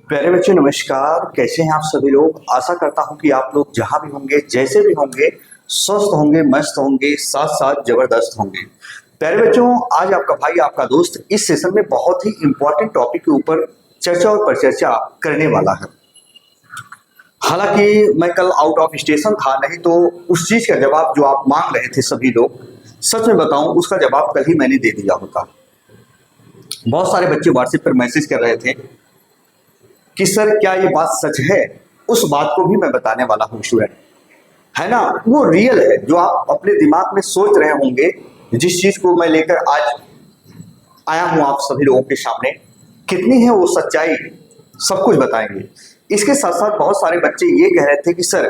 प्यारे बच्चे नमस्कार। कैसे हैं आप सभी लोग। आशा करता हूं कि आप लोग जहां भी होंगे जैसे भी होंगे स्वस्थ होंगे, मस्त होंगे, साथ साथ जबरदस्त होंगे। प्यारे बच्चों, आज आपका भाई आपका दोस्त इस सेशन में बहुत ही इंपॉर्टेंट टॉपिक के ऊपर चर्चा और परिचर्चा करने वाला है। हालांकि मैं कल आउट ऑफ स्टेशन था, नहीं तो उस चीज का जवाब जो आप मांग रहे थे सभी लोग, सच में बताऊं उसका जवाब कल ही मैंने दे दिया होता। बहुत सारे बच्चे व्हाट्सएप पर मैसेज कर रहे थे कि सर क्या ये बात सच है। उस बात को भी मैं बताने वाला हूँ स्टूडेंट, है ना। वो रियल है जो आप अपने दिमाग में सोच रहे होंगे। जिस चीज को मैं लेकर आज आया हूं आप सभी लोगों के सामने, कितनी है वो सच्चाई, सब कुछ बताएंगे। इसके साथ साथ बहुत सारे बच्चे ये कह रहे थे कि सर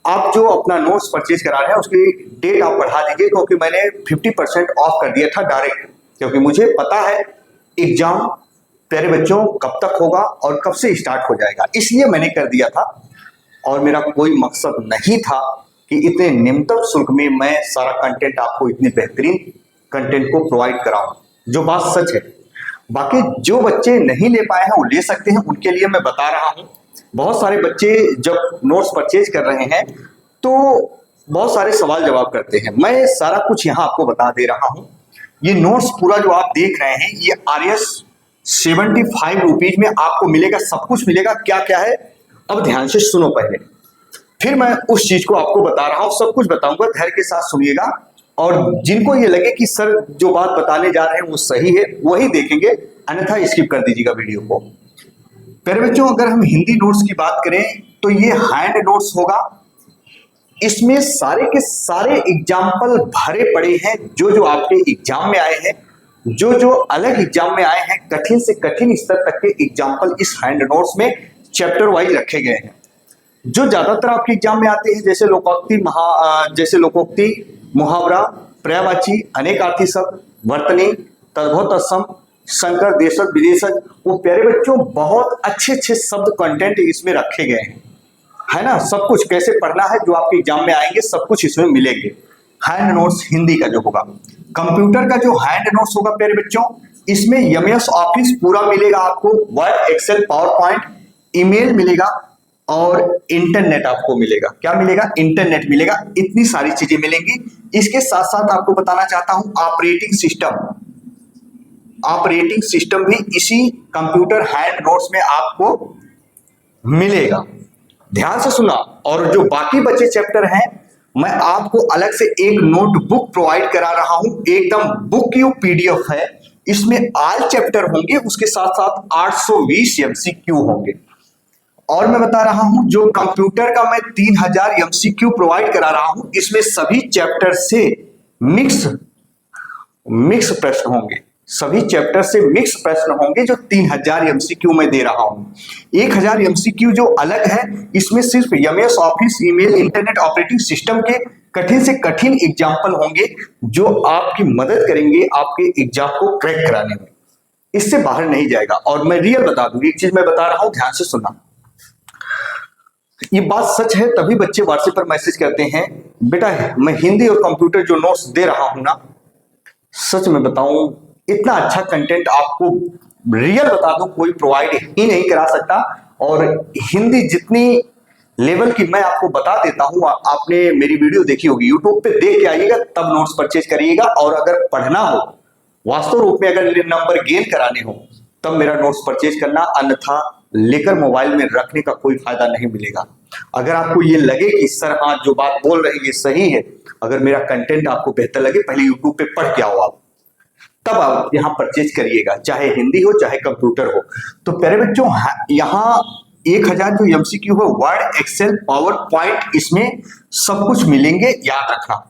आप जो अपना नोट्स परचेज करा रहे हैं उसकी डेट आप बढ़ा दीजिए, क्योंकि मैंने 50% ऑफ कर दिया था डायरेक्ट, क्योंकि मुझे पता है एग्जाम प्यारे बच्चों कब तक होगा और कब से स्टार्ट हो जाएगा, इसलिए मैंने कर दिया था। और मेरा कोई मकसद नहीं था कि इतने निम्नतम शुल्क में मैं सारा कंटेंट आपको इतने बेहतरीन कंटेंट को प्रोवाइड कराऊं, जो बात सच है। बाकी जो बच्चे नहीं ले पाए हैं वो ले सकते हैं, उनके लिए मैं बता रहा हूं। बहुत सारे बच्चे जब नोट्स परचेज कर रहे हैं तो बहुत सारे सवाल जवाब करते हैं, मैं सारा कुछ यहाँ आपको बता दे रहा हूँ। ये नोट्स पूरा जो आप देख रहे हैं ये RS 75 रुपीज में आपको मिलेगा, सब कुछ मिलेगा। क्या क्या है अब ध्यान से सुनो पहले, फिर मैं उस चीज को आपको बता रहा हूं, सब कुछ बताऊंगा, धैर्य के साथ सुनिएगा। और जिनको ये लगे कि सर जो बात बताने जा रहे हैं वो सही है वही देखेंगे, अन्यथा स्किप कर दीजिएगा वीडियो को। प्यारे बच्चों, अगर हम हिंदी नोट्स की बात करें तो ये हैंड नोट्स होगा। इसमें सारे के सारे एग्जाम्पल भरे पड़े हैं जो जो आपके एग्जाम में आए हैं, जो जो अलग एग्जाम में आए हैं, कठिन से कठिन स्तर तक के एग्जाम्पल इस हैंड नोट्स में चैप्टर वाइज रखे गए हैं। जो ज्यादातर आपके एग्जाम में आते हैं जैसे लोकोक्ति, मुहावरा, पर्यायवाची, अनेकार्थी शब्द, वर्तनी, तद्भव तत्सम, संकर, देशज, विदेशज, वो प्यारे बच्चों बहुत अच्छे अच्छे शब्द कंटेंट इसमें रखे गए हैं, है ना। सब कुछ कैसे पढ़ना है जो आपके एग्जाम में आएंगे सब कुछ इसमें मिलेंगे। हैंड नोट्स हिंदी का जो होगा, कंप्यूटर का जो हैंड नोट्स होगा प्यारे बच्चों, इसमें MS ऑफिस पूरा मिलेगा आपको, Word, Excel, PowerPoint, email मिलेगा और इंटरनेट आपको मिलेगा। क्या मिलेगा? इंटरनेट मिलेगा। इतनी सारी चीजें मिलेंगी। इसके साथ साथ आपको बताना चाहता हूं ऑपरेटिंग सिस्टम भी इसी कंप्यूटर हैंड नोट्स में आपको मिलेगा। ध्यान से सुना। और जो बाकी बचे चैप्टर हैं मैं आपको अलग से एक नोटबुक प्रोवाइड करा रहा हूं, एकदम बुक की PDF है। इसमें ऑल चैप्टर होंगे, उसके साथ साथ 820 MCQ होंगे। और मैं बता रहा हूं जो कंप्यूटर का मैं 3000 MCQ प्रोवाइड करा रहा हूं, इसमें सभी चैप्टर से मिक्स प्रश्न होंगे, सभी चैप्टर से मिक्स प्रश्न होंगे जो 3000 MCQ में दे रहा हूं। 1000 MCQ जो अलग है, इसमें सिर्फ MS office, email, internet, operating system के कठिन से कठिन एग्जाम्पल होंगे जो आपकी मदद करेंगे आपके एग्जाम को क्रैक कराने में। इससे बाहर नहीं जाएगा। और मैं रियल बता दूंगी, एक चीज मैं बता रहा हूं, ध्यान से सुनना। ये बात सच है, तभी बच्चे व्हाट्सएप पर मैसेज करते हैं बेटा मैं हिंदी और कंप्यूटर जो नोट्स दे रहा हूं ना, सच में बताऊं इतना अच्छा कंटेंट आपको रियल बता दूं कोई प्रोवाइड ही नहीं करा सकता। और हिंदी जितनी लेवल की मैं आपको बता देता हूं, आपने मेरी वीडियो देखी होगी, यूट्यूब पे देख के आइएगा तब नोट्स परचेज करिएगा। और अगर पढ़ना हो वास्तव रूप में, अगर नंबर गेन कराने हो तब मेरा नोट्स परचेज करना, अन्यथा लेकर मोबाइल में रखने का कोई फायदा नहीं मिलेगा। अगर आपको ये लगे कि सर हाँ जो बात बोल रहे हैं ये सही है, अगर मेरा कंटेंट आपको बेहतर लगे, पहले यूट्यूब पे पढ़ के आओ आप, तब आप यहाँ परचेज करिएगा, चाहे हिंदी हो चाहे कंप्यूटर हो। तो प्यारे बच्चों, यहाँ 1000 जो MCQ है, वर्ड, एक्सेल, पावर पॉइंट, इसमें सब कुछ मिलेंगे, याद रखना,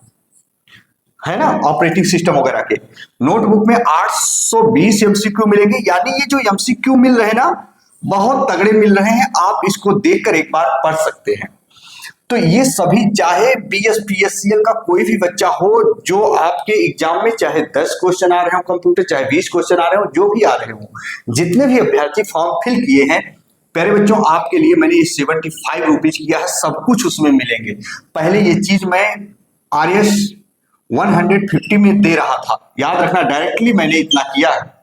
है ना। ऑपरेटिंग सिस्टम वगैरह के नोटबुक में 820 MCQ मिलेंगे। यानी ये जो MCQ मिल रहे हैं ना, बहुत तगड़े मिल रहे हैं। आप इसको देखकर एक बार पढ़ सकते हैं। तो ये सभी, चाहे BS PSCL का कोई भी बच्चा हो, जो आपके एग्जाम में चाहे 10 क्वेश्चन आ रहे हो कंप्यूटर, चाहे 20 क्वेश्चन आ रहे हो, जो भी आ रहे हो, जितने भी अभ्यर्थी फॉर्म फिल किए हैं, प्यारे बच्चों आपके लिए मैंने ये 75 रुपीज किया है, सब कुछ उसमें मिलेंगे। पहले ये चीज मैं RS 150 में दे रहा था, याद रखना, डायरेक्टली मैंने इतना किया है।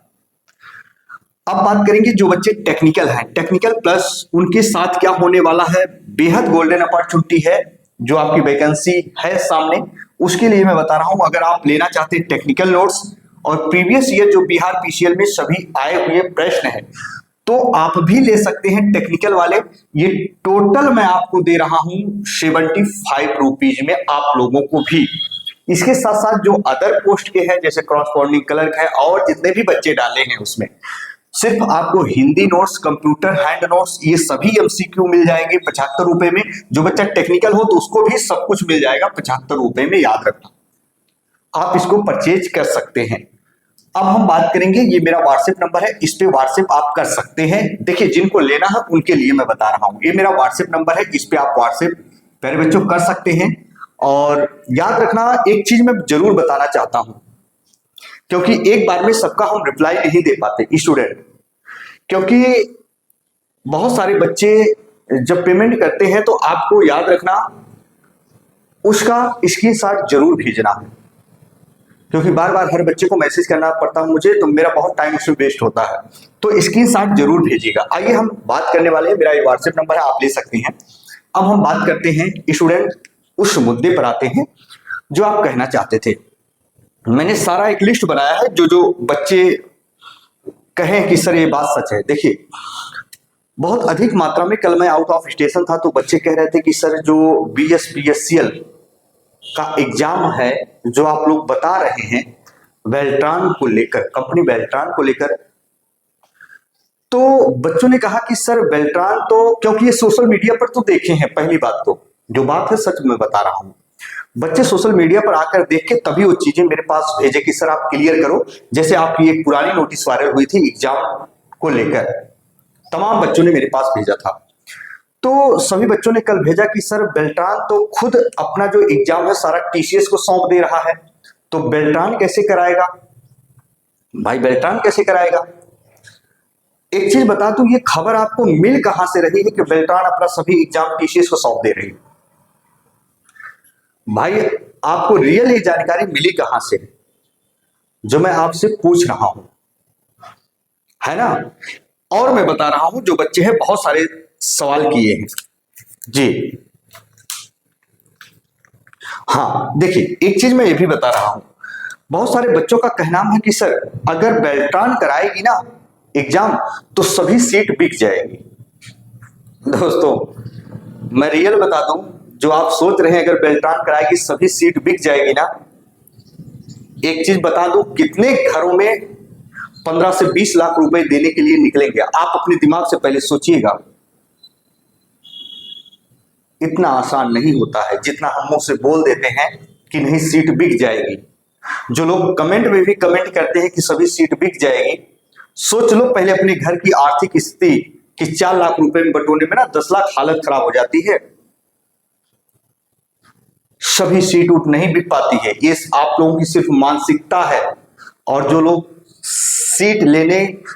अब बात करेंगे जो बच्चे टेक्निकल हैं, टेक्निकल प्लस उनके साथ क्या होने वाला है, बेहद गोल्डन अपॉर्चुनिटी है जो आपकी वैकेंसी है सामने, उसके लिए मैं बता रहा हूं। अगर आप लेना चाहते हैं टेक्निकल नोट्स और प्रीवियस ईयर जो बिहार पीसीएल में सभी आए हुए प्रश्न हैं, तो आप भी ले सकते हैं टेक्निकल वाले। ये टोटल मैं आपको दे रहा हूं 75 रुपीज में आप लोगों को भी। इसके साथ साथ जो अदर पोस्ट के हैं जैसे क्रॉसपोंडिंग क्लर्क है और जितने भी बच्चे डाले हैं उसमें सिर्फ आपको Hindi notes, computer hand notes, ये सभी एमसीक्यू मिल जाएंगे 75 रुपए में। जो बच्चा टेक्निकल हो तो उसको भी सब कुछ मिल जाएगा 75 रुपए में, याद रखना। आप इसको परचेज कर सकते हैं। अब हम बात करेंगे, ये मेरा व्हाट्सएप नंबर है, इस पे व्हाट्सएप आप कर सकते हैं। देखिए जिनको लेना है उनके लिए मैं बता रहा हूं, ये मेरा व्हाट्सएप नंबर है, इस पे आप व्हाट्सएप प्यारे बच्चों कर सकते हैं। और याद रखना एक चीज मैं जरूर बताना चाहता हूं, क्योंकि एक बार में सबका हम रिप्लाई नहीं दे पाते स्टूडेंट, क्योंकि बहुत सारे बच्चे जब पेमेंट करते हैं तो आपको याद रखना उसका स्क्रीनशॉट जरूर भेजना है, क्योंकि बार बार हर बच्चे को मैसेज करना पड़ता है मुझे, तो मेरा बहुत टाइम उसमें वेस्ट होता है। तो स्क्रीनशॉट जरूर भेजिएगा। आइए हम बात करने वाले हैं, मेरा ये व्हाट्सएप नंबर है, आप ले सकते हैं। अब हम बात करते हैं स्टूडेंट, उस मुद्दे पर आते हैं जो आप कहना चाहते थे। मैंने सारा एक लिस्ट बनाया है जो जो बच्चे कहें कि सर ये बात सच है। देखिए बहुत अधिक मात्रा में कल मैं आउट ऑफ स्टेशन था तो बच्चे कह रहे थे कि सर जो BSPSCL का एग्जाम है जो आप लोग बता रहे हैं बेल्ट्रॉन को लेकर, कंपनी बेल्ट्रॉन को लेकर, तो बच्चों ने कहा कि सर बेल्ट्रॉन तो, क्योंकि ये सोशल मीडिया पर तो देखे हैं, पहली बात तो जो बात है सच में बता रहा हूं, बच्चे सोशल मीडिया पर आकर देख के तभी वो चीजें मेरे पास भेजे कि सर आप क्लियर करो। जैसे आपकी एक पुरानी नोटिस वायरल हुई थी एग्जाम को लेकर, तमाम बच्चों ने मेरे पास भेजा था, तो सभी बच्चों ने कल भेजा कि सर बेल्ट्रॉन तो खुद अपना जो एग्जाम है सारा TCS को सौंप दे रहा है, तो बेल्ट्रॉन कैसे कराएगा भाई, बेल्ट्रॉन कैसे कराएगा। एक चीज बता दूं, ये खबर आपको मिल कहां से रही है कि बेल्ट्रॉन अपना सभी एग्जाम TCS को सौंप दे रही है। भाई आपको रियल ये जानकारी मिली कहां से जो मैं आपसे पूछ रहा हूं, है ना। और मैं बता रहा हूं जो बच्चे हैं बहुत सारे सवाल किए हैं जी। हाँ देखिए एक चीज मैं ये भी बता रहा हूं, बहुत सारे बच्चों का कहना है कि सर अगर बेल्ट्रॉन कराएगी ना एग्जाम तो सभी सीट बिक जाएगी। दोस्तों मैं रियल बता दूं, जो आप सोच रहे हैं अगर बेल्ट्रॉन कराएगी सभी सीट बिक जाएगी ना, एक चीज बता दूं, कितने घरों में 15 से 20 लाख रुपए देने के लिए निकलेंगे, आप अपने दिमाग से पहले सोचिएगा। इतना आसान नहीं होता है जितना हम मुंह से बोल देते हैं कि नहीं सीट बिक जाएगी। जो लोग कमेंट में भी कमेंट करते हैं कि सभी सीट बिक जाएगी, सोच लो पहले अपने घर की आर्थिक स्थिति कि 4 लाख रुपए में बटोरने में ना 10 लाख हालत खराब हो जाती है। सभी सीट उठ नहीं बिक पाती है, ये आप लोगों की सिर्फ मानसिकता है। और जो लोग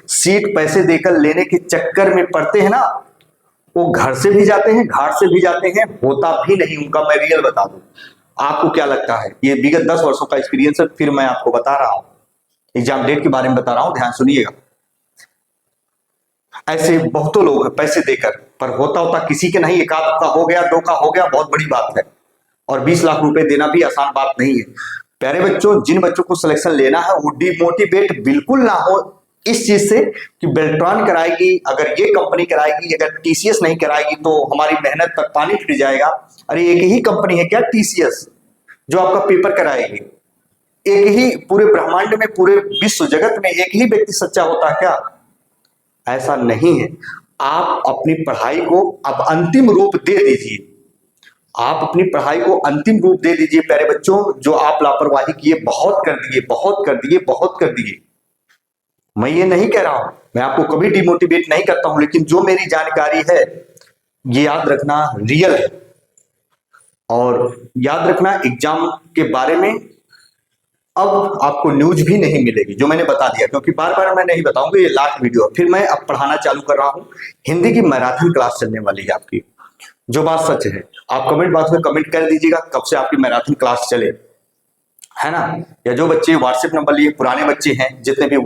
सीट पैसे देकर लेने के चक्कर में पड़ते हैं ना, वो घर से भी जाते हैं, घाट से भी जाते हैं, होता भी नहीं उनका। मैं रियल बता दूं, आपको क्या लगता है, ये विगत 10 वर्षों का एक्सपीरियंस है, फिर मैं आपको बता रहा हूं, एग्जाम डेट के बारे में बता रहा हूं, ध्यान सुनिएगा। ऐसे बहुतों लोग हैं पैसे देकर, पर होता किसी के नहीं, एक आध का हो गया, 2 का हो गया, बहुत बड़ी बात है। और 20 लाख रुपए देना भी आसान बात नहीं है। प्यारे बच्चों, जिन बच्चों को सिलेक्शन लेना है वो डिमोटिवेट बिल्कुल ना हो इस चीज से कि बेल्ट्रॉन कराएगी, अगर ये कंपनी कराएगी, अगर TCS नहीं कराएगी तो हमारी मेहनत पर पानी फिर जाएगा। अरे एक ही कंपनी है क्या TCS जो आपका पेपर कराएगी? एक ही पूरे ब्रह्मांड में, पूरे विश्व जगत में एक ही व्यक्ति सच्चा होता है क्या? ऐसा नहीं है। आप अपनी पढ़ाई को अब अंतिम रूप दे दीजिए, आप अपनी पढ़ाई को अंतिम रूप दे दीजिए प्यारे बच्चों। जो आप लापरवाही किए, बहुत कर दिए, बहुत कर दिए, बहुत कर दिए। मैं ये नहीं कह रहा हूं, मैं आपको कभी डिमोटिवेट नहीं करता हूं, लेकिन जो मेरी जानकारी है ये याद रखना रियल है। और याद रखना एग्जाम के बारे में अब आपको न्यूज भी नहीं मिलेगी जो मैंने बता दिया, क्योंकि बार बार मैं नहीं बताऊंगा, ये लास्ट वीडियो। फिर मैं अब पढ़ाना चालू कर रहा हूं, हिंदी की मैराथन क्लास चलने वाली है आपकी, जो बात सच है। आप कमेंट बॉक्स में कमेंट कर दीजिएगा कब से आपकी मैराथन क्लास चले, है ना। या जो बच्चे व्हाट्सएप नंबर लिए पुराने बच्चे हैं, जितने भी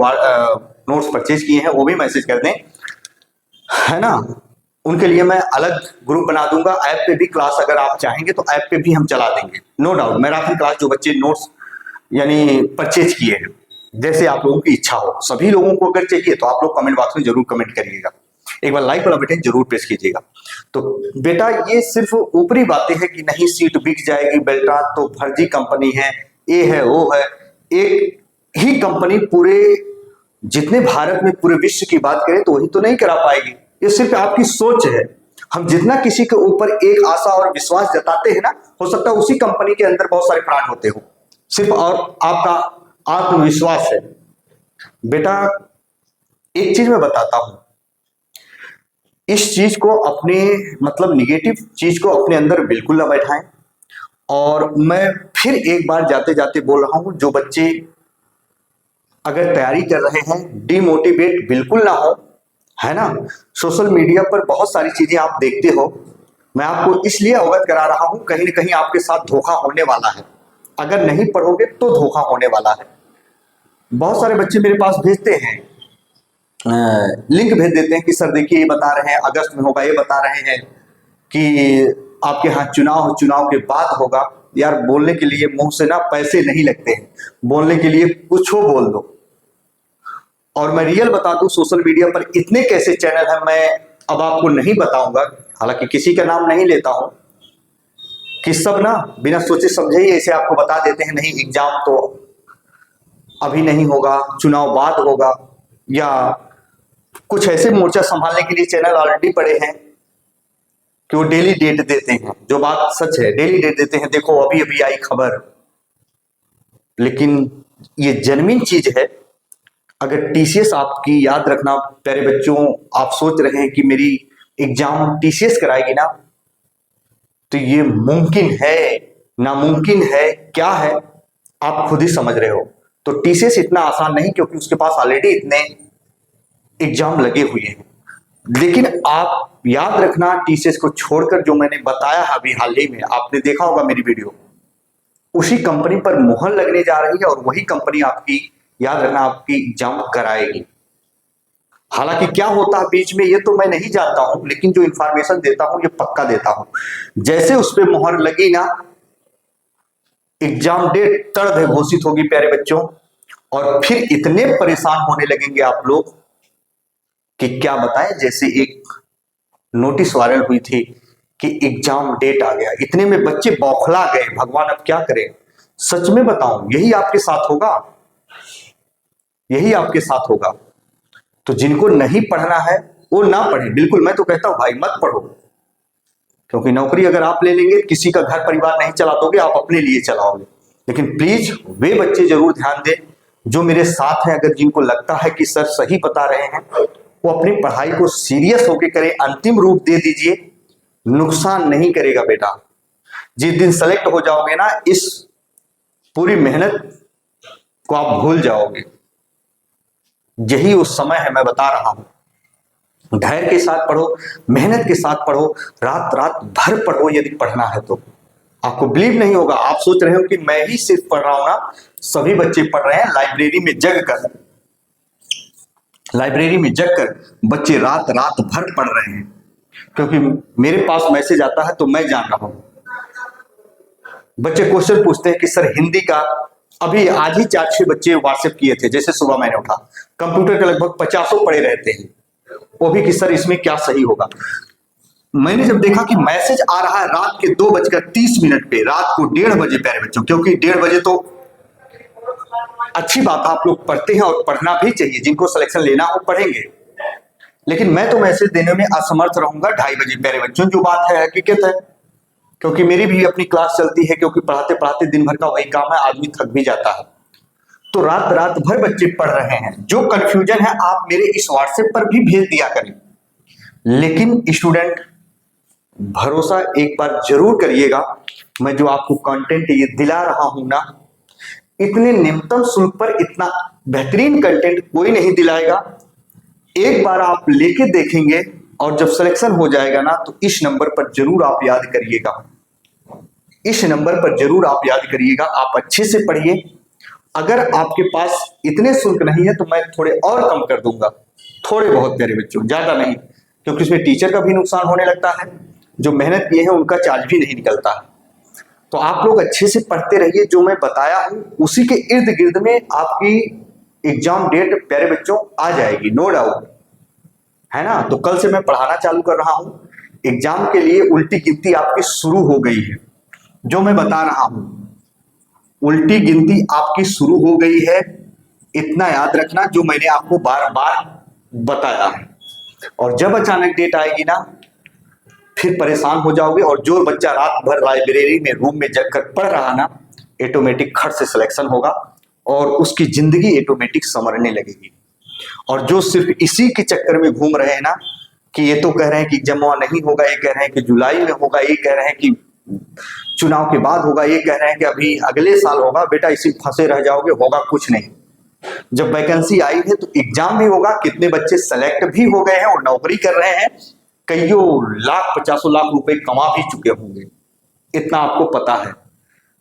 नोट्स परचेज किए हैं वो भी मैसेज कर दें, है ना। उनके लिए मैं अलग ग्रुप बना दूंगा। ऐप पे भी क्लास अगर आप चाहेंगे तो ऐप पे भी हम चला देंगे, नो डाउट। मैराथन क्लास जो बच्चे नोट्स यानी परचेज किए हैं, जैसे आप लोगों की इच्छा हो, सभी लोगों को अगर चाहिए तो आप लोग कमेंट बॉक्स में जरूर कमेंट करिएगा, एक बार लाइक वाला बटन जरूर प्रेस कीजिएगा। तो बेटा ये सिर्फ ऊपरी बातें हैं कि नहीं सीट बिक जाएगी, बेल्ट्रॉन तो फर्जी कंपनी है, ये है वो है। एक ही कंपनी पूरे जितने भारत में पूरे विश्व की बात करें तो वही तो नहीं करा पाएगी। ये सिर्फ आपकी सोच है। हम जितना किसी के ऊपर एक आशा और विश्वास जताते हैं ना, हो सकता है उसी कंपनी के अंदर बहुत सारे फ्रॉड होते हो, सिर्फ और आपका आत्मविश्वास है। बेटा एक चीज मैं बताता हूं, इस चीज को अपने मतलब निगेटिव चीज को अपने अंदर बिल्कुल ना बैठाएं। और मैं फिर एक बार जाते जाते बोल रहा हूं, जो बच्चे अगर तैयारी कर रहे हैं डिमोटिवेट बिल्कुल ना हो, है ना। सोशल मीडिया पर बहुत सारी चीजें आप देखते हो, मैं आपको इसलिए अवगत करा रहा हूं, कहीं ना कहीं आपके साथ धोखा होने वाला है। अगर नहीं पढ़ोगे तो धोखा होने वाला है। बहुत सारे बच्चे मेरे पास भेजते हैं, लिंक भेज देते हैं कि सर देखिए ये बता रहे हैं अगस्त में होगा, ये बता रहे हैं कि आपके यहाँ चुनाव के बाद होगा। यार बोलने के लिए मुंह से ना पैसे नहीं लगते हैं, बोलने के लिए कुछ हो बोल दो। और मैं रियल बता दूं, सोशल मीडिया पर इतने कैसे चैनल हैं, मैं अब आपको नहीं बताऊंगा, हालांकि किसी का नाम नहीं लेता हूं, कि सब ना बिना सोचे समझे ही ऐसे आपको बता देते हैं नहीं एग्जाम तो अभी नहीं होगा, चुनाव बाद होगा, या कुछ ऐसे मोर्चा संभालने के लिए चैनल ऑलरेडी पड़े हैं कि वो डेली डेट देते हैं। जो बात सच है, डेली डेट देते हैं, देखो अभी अभी आई खबर। लेकिन ये जेन्युइन चीज है। अगर टीसीएस आपकी, याद रखना प्यारे बच्चों, आप सोच रहे हैं कि मेरी एग्जाम टीसीएस कराएगी ना, तो ये मुमकिन है नामुमकिन है, क्या है आप खुद ही समझ रहे हो। तो टीसीएस इतना आसान नहीं, क्योंकि उसके पास ऑलरेडी इतने एग्जाम लगे हुए हैं। लेकिन आप याद रखना, टीसीएस को छोड़कर जो मैंने बताया है अभी हाल ही में, आपने देखा होगा मेरी वीडियो, उसी कंपनी पर मुहर लगने जा रही है और वही कंपनी आपकी, याद रखना, आपकी एग्जाम कराएगी। हालांकि क्या होता है बीच में ये तो मैं नहीं जानता हूं, लेकिन जो इंफॉर्मेशन देता हूं ये पक्का देता हूं। जैसे उस पर मुहर लगी ना, एग्जाम डेट तर्द घोषित होगी प्यारे बच्चों, और फिर इतने परेशान होने लगेंगे आप लोग कि क्या बताएं। जैसे एक नोटिस वायरल हुई थी कि एग्जाम डेट आ गया, इतने में बच्चे बौखला गए, भगवान अब क्या करें। सच में बताऊं, यही आपके साथ होगा, यही आपके साथ होगा। तो जिनको नहीं पढ़ना है वो ना पढ़े, बिल्कुल। मैं तो कहता हूं भाई मत पढ़ो, क्योंकि नौकरी अगर आप ले लेंगे, किसी का घर परिवार नहीं चला दोगे, आप अपने लिए चलाओगे। लेकिन प्लीज वे बच्चे जरूर ध्यान दें जो मेरे साथ हैं। अगर जिनको लगता है कि सर सही बता रहे हैं, वो अपनी पढ़ाई को सीरियस होकर करें, अंतिम रूप दे दीजिए, नुकसान नहीं करेगा बेटा। जिस दिन सेलेक्ट हो जाओगे ना, इस पूरी मेहनत को आप भूल जाओगे। यही उस समय है, मैं बता रहा हूं। धैर्य के साथ पढ़ो, मेहनत के साथ पढ़ो, रात रात भर पढ़ो यदि पढ़ना है तो। आपको बिलीव नहीं होगा, आप सोच रहे हो कि मैं ही सिर्फ पढ़ रहा हूं ना, सभी बच्चे पढ़ रहे हैं। लाइब्रेरी में जग कर बच्चे रात रात भर पढ़ रहे हैं। क्योंकि मेरे पास मैसेज आता है तो मैं जान रहा हूं। बच्चे क्वेश्चन पूछते हैं कि सर हिंदी का, अभी आज ही 4-6 बच्चे व्हाट्सएप किए थे, जैसे सुबह मैंने उठा, कंप्यूटर के लगभग 50 पड़े रहते हैं, वो भी कि सर इसमें क्या सही होगा। मैंने जब देखा कि मैसेज आ रहा है रात के 2:30 पे, रात को 1:30 बजे प्यारे बच्चों, क्योंकि 1:30 बजे तो अच्छी बात आप लोग पढ़ते हैं और पढ़ना भी चाहिए, जिनको सिलेक्शन लेना हो पढ़ेंगे। लेकिन मैं तो मैसेज देने में असमर्थ रहूंगा 2:30 बजे प्यारे बच्चों, जो बात है हकीकत है। क्योंकि मेरी भी अपनी क्लास चलती है, क्योंकि पढ़ाते पढ़ाते दिन भर का वही काम है, आदमी थक भी जाता है। तो रात रात भर बच्चे पढ़ रहे हैं। जो कंफ्यूजन है आप मेरे इस व्हाट्सएप पर भी भेज दिया करें। लेकिन स्टूडेंट भरोसा एक बार जरूर करिएगा, मैं जो आपको कंटेंट ये दिला रहा हूं ना, इतने न्यूनतम शुल्क पर इतना बेहतरीन कंटेंट कोई नहीं दिलाएगा। एक बार आप लेके देखेंगे और जब सिलेक्शन हो जाएगा ना, तो इस नंबर पर जरूर आप याद करिएगा, इस नंबर पर जरूर आप याद करिएगा। आप अच्छे से पढ़िए अगर आपके पास इतने शुल्क नहीं है तो मैं थोड़े और कम कर दूंगा, थोड़े बहुत प्यारे बच्चों, ज्यादा नहीं, क्योंकि उसमें टीचर का भी नुकसान होने लगता है, जो मेहनत किए हैं उनका चार्ज भी नहीं निकलता है। तो आप लोग अच्छे से पढ़ते रहिए, जो मैं बताया हूं उसी के इर्द गिर्द में आपकी एग्जाम डेट प्यारे बच्चों आ जाएगी, नो डाउट, है ना। तो कल से मैं पढ़ाना चालू कर रहा हूं, एग्जाम के लिए उल्टी गिनती आपकी शुरू हो गई है, जो मैं बता रहा हूं उल्टी गिनती आपकी शुरू हो गई है, इतना याद रखना, जो मैंने आपको बार बार बताया है। और जब अचानक डेट आएगी ना, फिर परेशान हो जाओगे, और जो बच्चा रात भर लाइब्रेरी में रूम में जग कर पढ़ रहा ना, ऑटोमेटिक खट से सिलेक्शन होगा और उसकी जिंदगी ऑटोमेटिक संवरने लगेगी। और जो सिर्फ इसी के चक्कर में घूम रहे हैं ना, कि ये तो कह रहे हैं कि जमा नहीं होगा, ये कह रहे हैं कि जुलाई में होगा, ये कह रहे हैं कि चुनाव के बाद होगा, ये कह रहे हैं कि अभी अगले साल होगा, बेटा इसी फंसे रह जाओगे, होगा कुछ नहीं। जब वैकेंसी आई है तो एग्जाम भी होगा, कितने बच्चे सेलेक्ट भी हो गए हैं और नौकरी कर रहे हैं, कईयों लाख 50 लाख रुपए कमा भी चुके होंगे, इतना आपको पता है।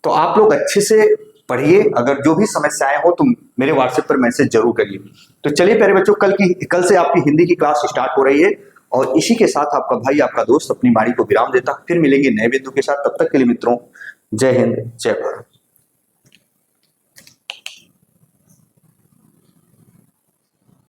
तो आप लोग अच्छे से पढ़िए, अगर जो भी समस्याएं हो तो मेरे व्हाट्सएप पर मैसेज जरूर करिए। तो चलिए प्यारे बच्चों, कल से आपकी हिंदी की क्लास स्टार्ट हो रही है, और इसी के साथ आपका भाई आपका दोस्त अपनी बारी को विराम देता, फिर मिलेंगे नए बिंदु के साथ। तब तक के लिए मित्रों, जय हिंद, जय भारत।